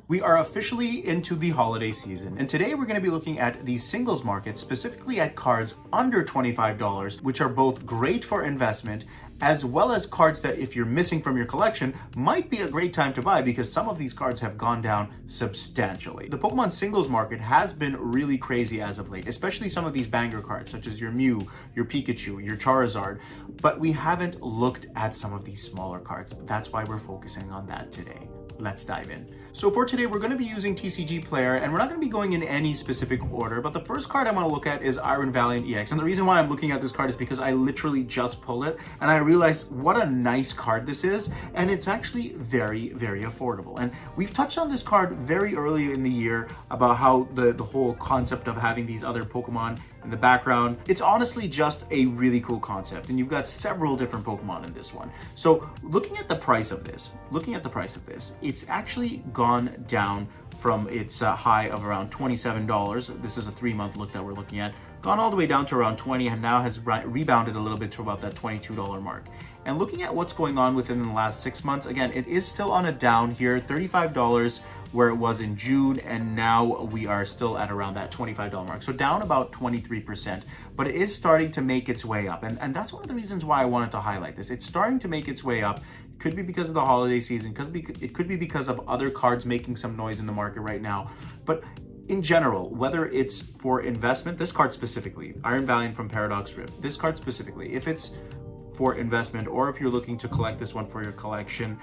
We are officially into the holiday season, and today we're going to be looking at the singles market, specifically at cards under $25, which are both great for investment, as well as cards that if you're missing from your collection might be a great time to buy because some of these cards have gone down substantially. The Pokemon singles market has been really crazy as of late, especially some of these banger cards such as your Mew, your Pikachu, your Charizard, but we haven't looked at some of these smaller cards. That's why we're focusing on that today. Let's dive in. So for today, we're going to be using TCG Player, and we're not going to be going in any specific order, but the first card I'm going to look at is Iron Valiant EX. And the reason why I'm looking at this card is because I literally just pulled it, and I realized what a nice card this is, and it's actually very, very affordable. And we've touched on this card very early in the year about how the whole concept of having these other Pokemon in the background, it's honestly just a really cool concept, and you've got several different Pokemon in this one. So looking at the price of this, it's actually gone down from its high of around $27. This is a 3-month look that we're looking at. Gone all the way down to around 20 and now has rebounded a little bit to about that $22 mark. And looking at what's going on within the last 6 months, again, it is still on a down here, $35 where it was in June, and now we are still at around that $25 mark. So down about 23%, but it is starting to make its way up. And that's one of the reasons why I wanted to highlight this. It's starting to make its way up. Could be because of the holiday season, it could be because of other cards making some noise in the market right now. But in general, whether it's for investment, this card specifically, Iron Valiant from Paradox Rift, this card specifically, if it's for investment or if you're looking to collect this one for your collection,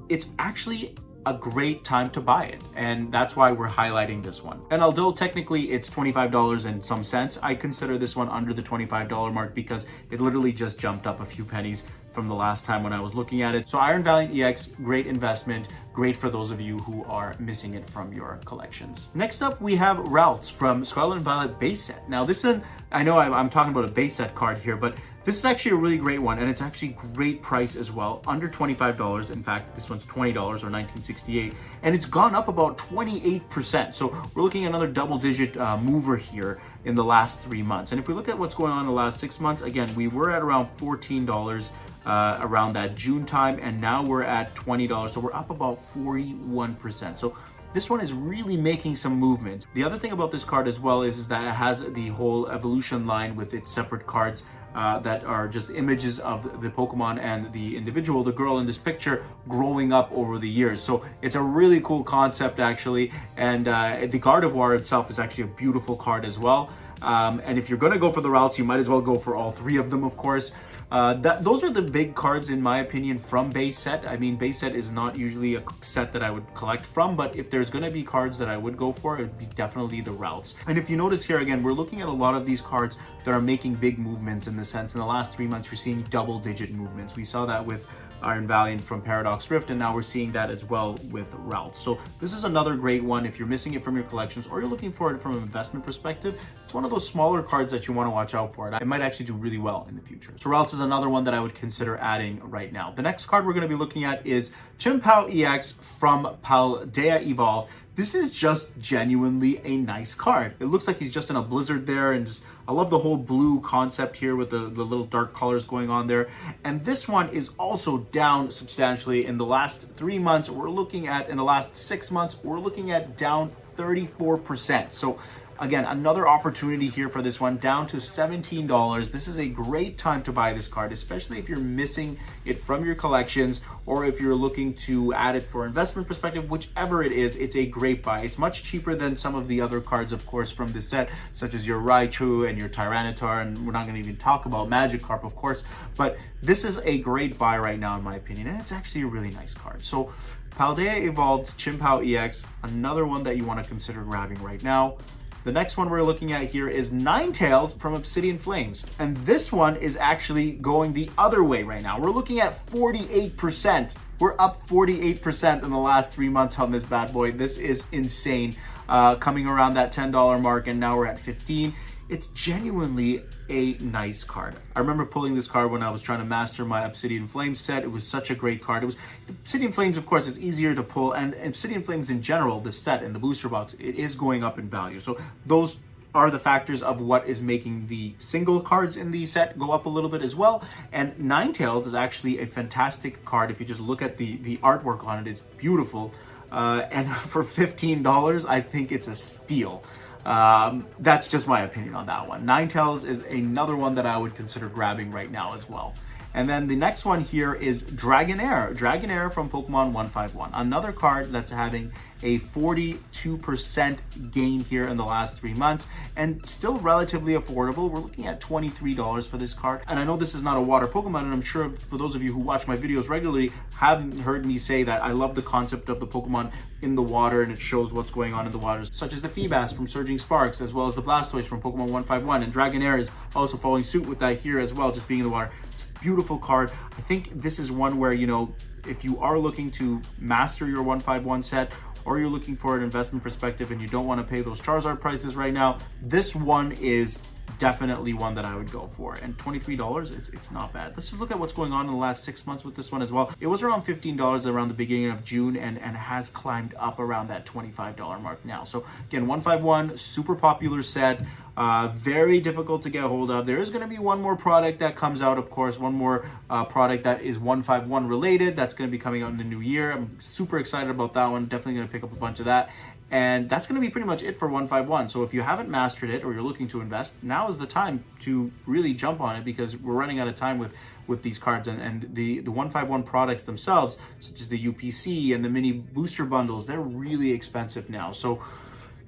it's actually a great time to buy it, and that's why we're highlighting this one. And although technically it's $25 and some cents, I consider this one under the $25 mark because it literally just jumped up a few pennies from the last time when I was looking at it. So Iron Valiant EX, great investment, great for those of you who are missing it from your collections. Next up, we have Ralts from Scarlet and Violet base set. Now this is, I know I'm talking about a base set card here, but this is actually a really great one, and it's actually great price as well, under $25. In fact, this one's $20 or $19.68, and it's gone up about 28%. So we're looking at another double-digit mover here in the last 3 months. And if we look at what's going on in the last 6 months, again, we were at around $14 around that June time, and now we're at $20. So we're up about 41%. So this one is really making some movement. The other thing about this card as well is that it has the whole evolution line with its separate cards that are just images of the Pokemon and the individual, the girl in this picture, growing up over the years. So it's a really cool concept actually, and the Gardevoir itself is actually a beautiful card as well. And if you're going to go for the routes, you might as well go for all 3 of them, of course. Those are the big cards, in my opinion, from base set. I mean, base set is not usually a set that I would collect from, but if there's going to be cards that I would go for, it would be definitely the routes. And if you notice here, again, we're looking at a lot of these cards that are making big movements in the sense in the last 3 months, you're seeing double-digit movements. We saw that with Iron Valiant from Paradox Rift, and now we're seeing that as well with Ralts. So this is another great one if you're missing it from your collections or you're looking for it from an investment perspective. It's one of those smaller cards that you want to watch out for. It might actually do really well in the future. So Ralts is another one that I would consider adding right now. The next card we're going to be looking at is Chimpao EX from Paldea Evolved. This is just genuinely a nice card. It looks like he's just in a blizzard there, and just, I love the whole blue concept here with the little dark colors going on there. And this one is also down substantially in the last 3 months. We're looking at, in the last 6 months, we're looking at down 34%. So again, another opportunity here for this one, down to $17. This is a great time to buy this card, especially if you're missing it from your collections or if you're looking to add it for investment perspective. Whichever it is, it's a great buy. It's much cheaper than some of the other cards, of course, from this set, such as your Raichu and your Tyranitar, and we're not going to even talk about Magikarp, of course, but this is a great buy right now, in my opinion, and it's actually a really nice card. So Paldea Evolved's Chimpao EX, another one that you want to consider grabbing right now. The next one we're looking at here is Ninetales from Obsidian Flames. And this one is actually going the other way right now. We're looking at 48%. We're up 48% in the last 3 months on this bad boy. This is insane. Coming around that $10 mark, and now we're at 15. It's genuinely a nice card. I remember pulling this card when I was trying to master my Obsidian Flames set. It was such a great card. It was Obsidian Flames, of course, is easier to pull, and Obsidian Flames in general, the set and the booster box, it is going up in value. So those are the factors of what is making the single cards in the set go up a little bit as well. And Ninetales is actually a fantastic card. If you just look at the artwork on it, it's beautiful. And for $15, I think it's a steal. That's just my opinion on that one. Ninetales is another one that I would consider grabbing right now as well. And then the next one here is Dragonair. Dragonair from Pokemon 151. Another card that's having a 42% gain here in the last 3 months and still relatively affordable. We're looking at $23 for this card. And I know this is not a water Pokemon, and I'm sure for those of you who watch my videos regularly haven't heard me say that I love the concept of the Pokemon in the water, and it shows what's going on in the waters, such as the Feebas from Surging Sparks, as well as the Blastoise from Pokemon 151. And Dragonair is also following suit with that here as well, just being in the water. Beautiful card. I think this is one where, you know, if you are looking to master your 151 set, or you're looking for an investment perspective and you don't want to pay those Charizard prices right now, this one is definitely one that I would go for. And $23, it's not bad. Let's just look at what's going on in the last 6 months with this one as well. It was around $15 around the beginning of June and has climbed up around that $25 mark now. So again, 151, super popular set. Very difficult to get a hold of. There is going to be one more product that comes out, of course, one more product that is 151 related. That's going to be coming out in the new year. I'm super excited about that one. Definitely going to pick up a bunch of that. And that's going to be pretty much it for 151. So if you haven't mastered it or you're looking to invest, now is the time to really jump on it, because we're running out of time with these cards. And the 151 products themselves, such as the UPC and the mini booster bundles, they're really expensive now. So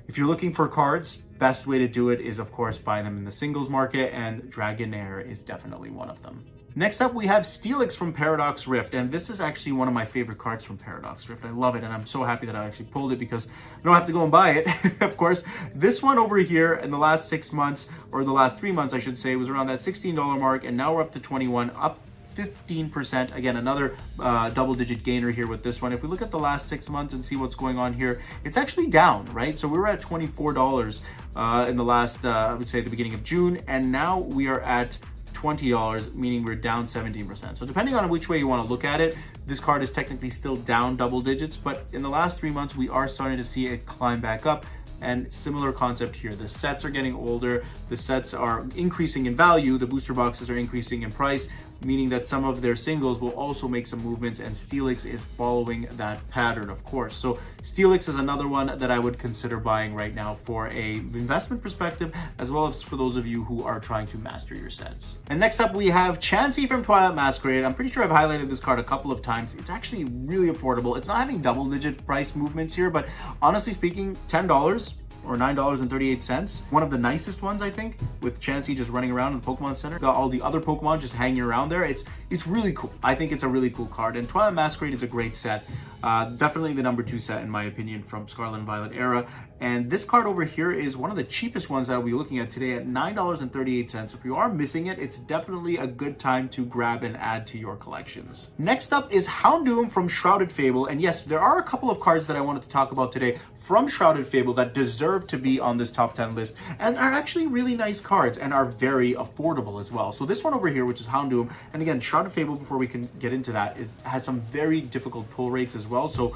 if you're looking for cards, best way to do it is, of course, buy them in the singles market, and Dragonair is definitely one of them. Next up, we have Steelix from Paradox Rift, and this is actually one of my favorite cards from Paradox Rift. I love it, and I'm so happy that I actually pulled it because I don't have to go and buy it, of course. This one over here in the last 6 months, or the last 3 months, I should say, was around that $16 mark, and now we're up to 21, up 15%. Again, another double-digit gainer here with this one. If we look at the last 6 months and see what's going on here, it's actually down, right? So we were at $24 in the last, I would say, the beginning of June, and now we are at $20, meaning we're down 17%. So depending on which way you want to look at it, this card is technically still down double digits, but in the last 3 months, we are starting to see it climb back up. And similar concept here. The sets are getting older, the sets are increasing in value, the booster boxes are increasing in price, meaning that some of their singles will also make some movements, and Steelix is following that pattern, of course. So Steelix is another one that I would consider buying right now for a investment perspective, as well as for those of you who are trying to master your sets. And next up, we have Chansey from Twilight Masquerade. I'm pretty sure I've highlighted this card a couple of times. It's actually really affordable. It's not having double-digit price movements here, but honestly speaking, $10 or $9.38. One of the nicest ones, I think, with Chansey just running around in the Pokemon Center. Got all the other Pokemon just hanging around there. It's really cool. I think it's a really cool card, and Twilight Masquerade is a great set. Definitely the number 2 set, in my opinion, from Scarlet and Violet era. And this card over here is one of the cheapest ones that I'll be looking at today at $9.38. If you are missing it, it's definitely a good time to grab and add to your collections. Next up is Houndoom from Shrouded Fable. And yes, there are a couple of cards that I wanted to talk about today from Shrouded Fable that deserve to be on this top 10 list and are actually really nice cards and are very affordable as well. So this one over here, which is Houndoom, and again, Shrouded Fable, before we can get into that, it has some very difficult pull rates as well. So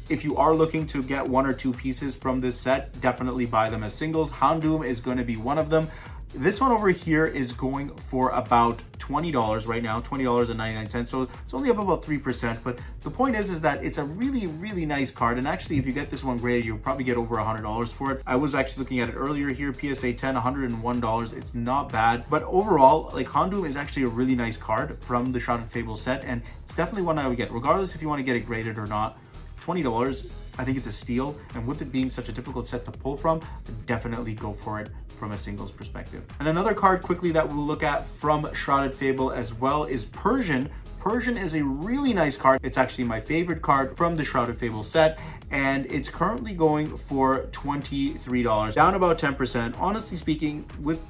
if you are looking to get 1 or 2 pieces from this set, definitely buy them as singles. Houndoom is going to be one of them. This one over here is going for about $20 right now, $20.99. So it's only up about 3%. But the point is that it's a really, really nice card. And actually, if you get this one graded, you'll probably get over $100 for it. I was actually looking at it earlier here, PSA 10, $101. It's not bad. But overall, like, Houndoom is actually a really nice card from the Shrouded Fable set. And it's definitely one I would get, regardless if you want to get it graded or not. $20, I think it's a steal, and with it being such a difficult set to pull from, definitely go for it from a singles perspective. And another card quickly that we'll look at from Shrouded Fable as well is Persian. Persian is a really nice card. It's actually my favorite card from the Shrouded Fable set, and it's currently going for $23, down about 10%. Honestly speaking,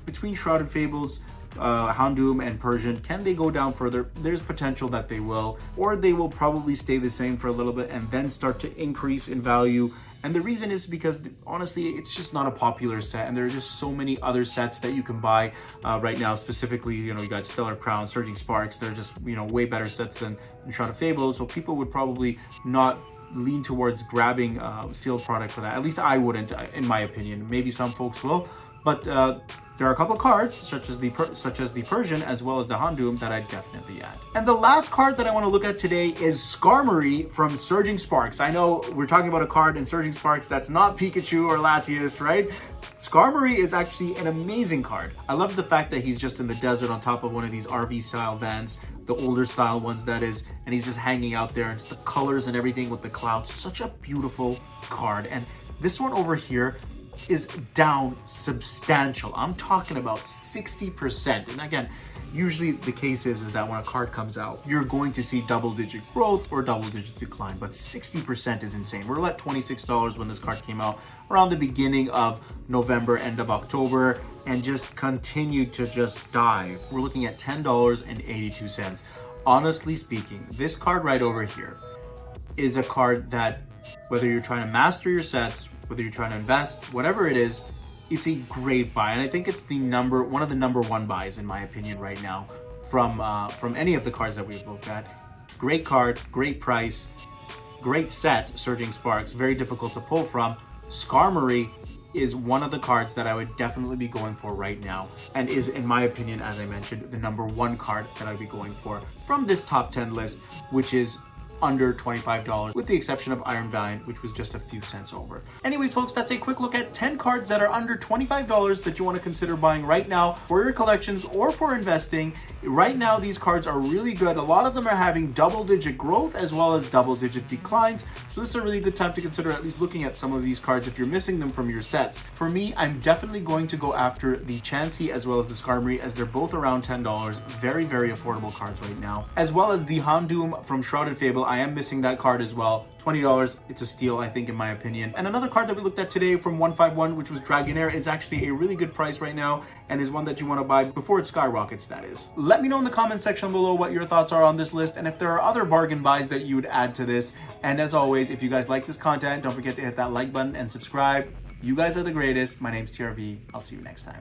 between Shrouded Fables, Houndoom and Persian, can they go down further? There's potential that they will, or they will probably stay the same for a little bit and then start to increase in value. And the reason is because, honestly, it's just not a popular set, and there are just so many other sets that you can buy right now. Specifically, you got Stellar Crown, Surging Sparks. They're just, way better sets than Shrouded Fable. So people would probably not lean towards grabbing sealed product for that. At least I wouldn't, in my opinion. Maybe some folks will, But there are a couple of cards, such as the Persian as well as the Houndoom, that I definitely add. And the last card that I want to look at today is Skarmory from Surging Sparks. I know we're talking about a card in Surging Sparks that's not Pikachu or Latias, right? Skarmory is actually an amazing card. I love the fact that he's just in the desert on top of one of these RV style vans, the older style ones that is, and he's just hanging out there, and just the colors and everything with the clouds. Such a beautiful card. And this one over here is down substantial. I'm talking about 60%. And again, usually the case is that when a card comes out, you're going to see double-digit growth or double-digit decline, but 60% is insane. We're at $26 when this card came out around the beginning of November, end of October, and just continued to just dive. We're looking at $10.82. Honestly speaking, this card right over here is a card that, whether you're trying to master your sets, whether you're trying to invest, whatever it is, it's a great buy. And I think it's one of the number one buys, in my opinion, right now from any of the cards that we've looked at. Great card, great price, great set, Surging Sparks, very difficult to pull from. Skarmory is one of the cards that I would definitely be going for right now, and is, in my opinion, as I mentioned, the number one card that I'd be going for from this top 10 list, which is under $25, with the exception of Iron Valiant, which was just a few cents over. Anyways, folks, that's a quick look at 10 cards that are under $25 that you want to consider buying right now for your collections or for investing. Right now, these cards are really good. A lot of them are having double-digit growth as well as double-digit declines. So this is a really good time to consider at least looking at some of these cards if you're missing them from your sets. For me, I'm definitely going to go after the Chansey as well as the Skarmory, as they're both around $10. Very, very affordable cards right now. As well as the Houndoom from Shrouded Fable. I am missing that card as well. $20, it's a steal, I think, in my opinion. And another card that we looked at today from 151, which was Dragonair, is actually a really good price right now and is one that you want to buy before it skyrockets, that is. Let me know in the comment section below what your thoughts are on this list and if there are other bargain buys that you would add to this. And as always, if you guys like this content, don't forget to hit that like button and subscribe. You guys are the greatest. My name's TRV. I'll see you next time.